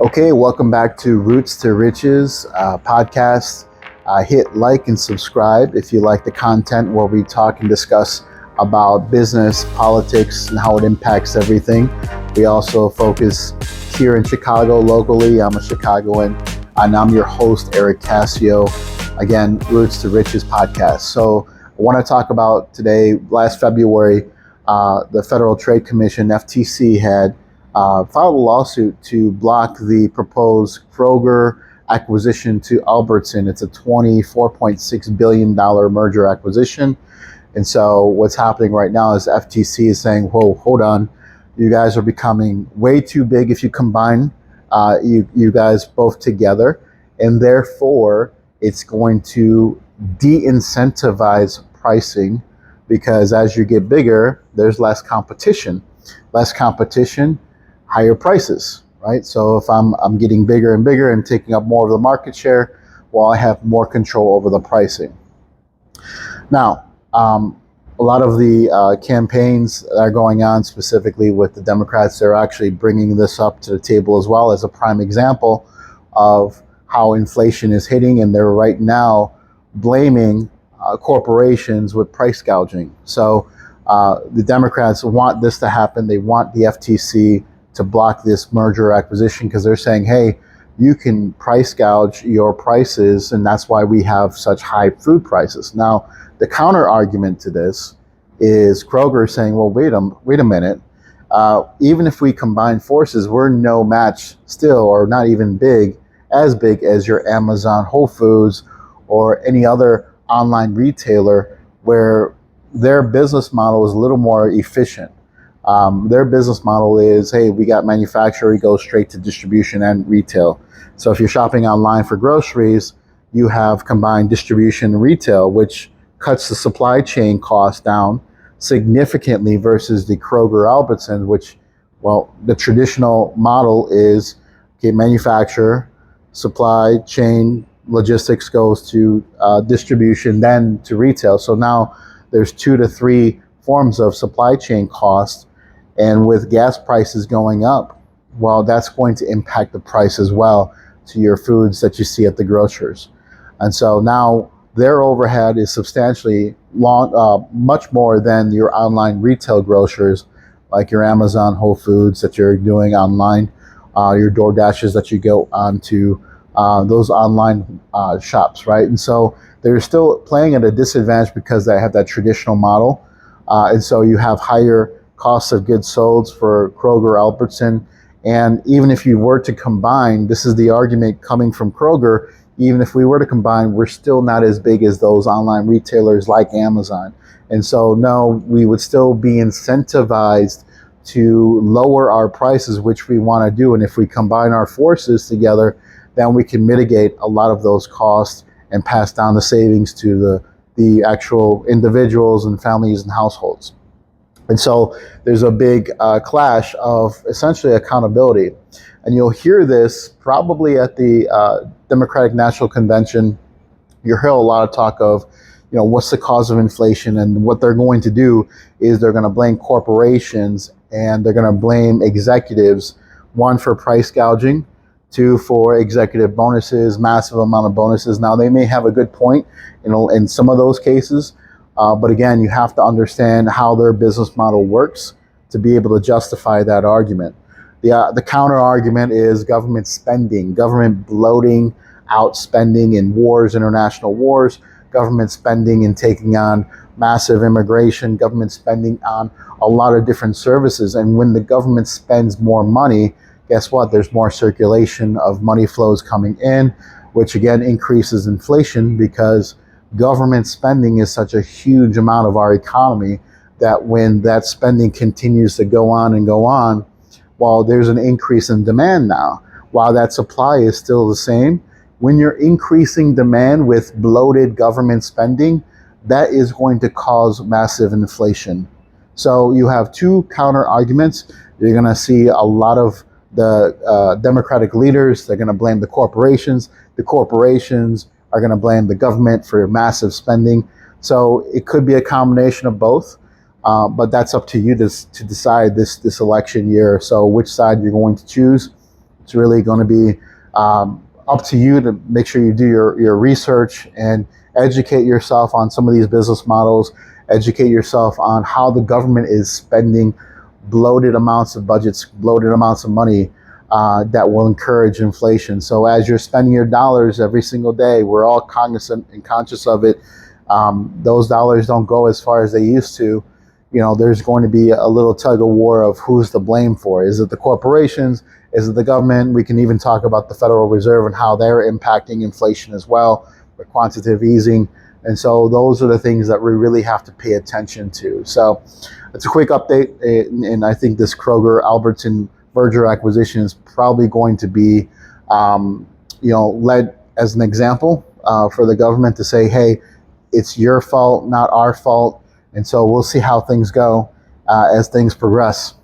Okay, welcome back to Roots to Riches podcast. Hit like and subscribe if you like the content where we talk and discuss about business, politics, and how it impacts everything. We also focus here in Chicago locally. I'm a Chicagoan, and I'm your host, Erik Cascio. Again, Roots to Riches podcast. So I want to talk about today, last February, the Federal Trade Commission, FTC, had filed a lawsuit to block the proposed Kroger acquisition to Albertson. It's a $24.6 billion merger acquisition. And so what's happening right now is FTC is saying, whoa, hold on. You guys are becoming way too big if you combine you guys both together. And therefore, it's going to de-incentivize pricing because as you get bigger, there's less competition. Less competition, higher prices, right? So if I'm getting bigger and bigger and taking up more of the market share, well, I have more control over the pricing. Now, a lot of the campaigns that are going on specifically with the Democrats, they're actually bringing this up to the table as well as a prime example of how inflation is hitting, and they're right now blaming corporations with price gouging. So the Democrats want this to happen. They want the FTC to block this merger acquisition because they're saying, hey, you can price gouge your prices, and that's why we have such high food prices. Now, the counter argument to this is Kroger saying, well, wait a minute. Even if we combine forces, we're no match still, or not even as big as your Amazon, Whole Foods, or any other online retailer where their business model is a little more efficient. Their business model is, hey, we got manufacturer, it goes straight to distribution and retail. So if you're shopping online for groceries, you have combined distribution and retail, which cuts the supply chain cost down significantly versus the Kroger Albertson, which, well, the traditional model is, okay, manufacturer, supply chain, logistics goes to distribution, then to retail. So now there's 2 to 3 forms of supply chain cost. And with gas prices going up, well, that's going to impact the price as well to your foods that you see at the grocers. And so now their overhead is substantially much more than your online retail grocers, like your Amazon, Whole Foods that you're doing online, your DoorDashes that you go onto those online shops, right? And so they're still playing at a disadvantage because they have that traditional model. And so you have higher costs of goods sold for Kroger, Albertson. And even if you were to combine, this is the argument coming from Kroger, even if we were to combine, we're still not as big as those online retailers like Amazon. And so, no, we would still be incentivized to lower our prices, which we want to do. And if we combine our forces together, then we can mitigate a lot of those costs and pass down the savings to the actual individuals and families and households. And so there's a big clash of essentially accountability. And you'll hear this probably at the Democratic National Convention. You'll hear a lot of talk of, what's the cause of inflation? And what they're going to do is they're going to blame corporations and they're going to blame executives, 1, for price gouging, 2, for executive bonuses, massive amount of bonuses. Now, they may have a good point, in some of those cases. But again, you have to understand how their business model works to be able to justify that argument. The counter argument is government spending, government bloating out spending in wars, international wars, government spending and taking on massive immigration, government spending on a lot of different services. And when the government spends more money, guess what? There's more circulation of money flows coming in, which again increases inflation because government spending is such a huge amount of our economy that when that spending continues to go on, while there's an increase in demand now, while that supply is still the same, when you're increasing demand with bloated government spending, that is going to cause massive inflation. So you have 2 counter arguments. You're going to see a lot of the Democratic leaders, they're going to blame the corporations. The corporations are going to blame the government for massive spending. So it could be a combination of both, but that's up to you to decide this election year. So which side you're going to choose. It's really going to be up to you to make sure you do your research and educate yourself on some of these business models, educate yourself on how the government is spending bloated amounts of budgets, bloated amounts of money that will encourage inflation. So as you're spending your dollars every single day, we're all cognizant and conscious of it. Those dollars don't go as far as they used to. There's going to be a little tug of war of who's to blame for it. Is it the corporations? Is it the government? We can even talk about the Federal Reserve and how they're impacting inflation as well, with quantitative easing. And so those are the things that we really have to pay attention to. So it's a quick update, and I think this Kroger-Albertson merger acquisition is probably going to be, led as an example for the government to say, hey, it's your fault, not our fault. And so we'll see how things go as things progress.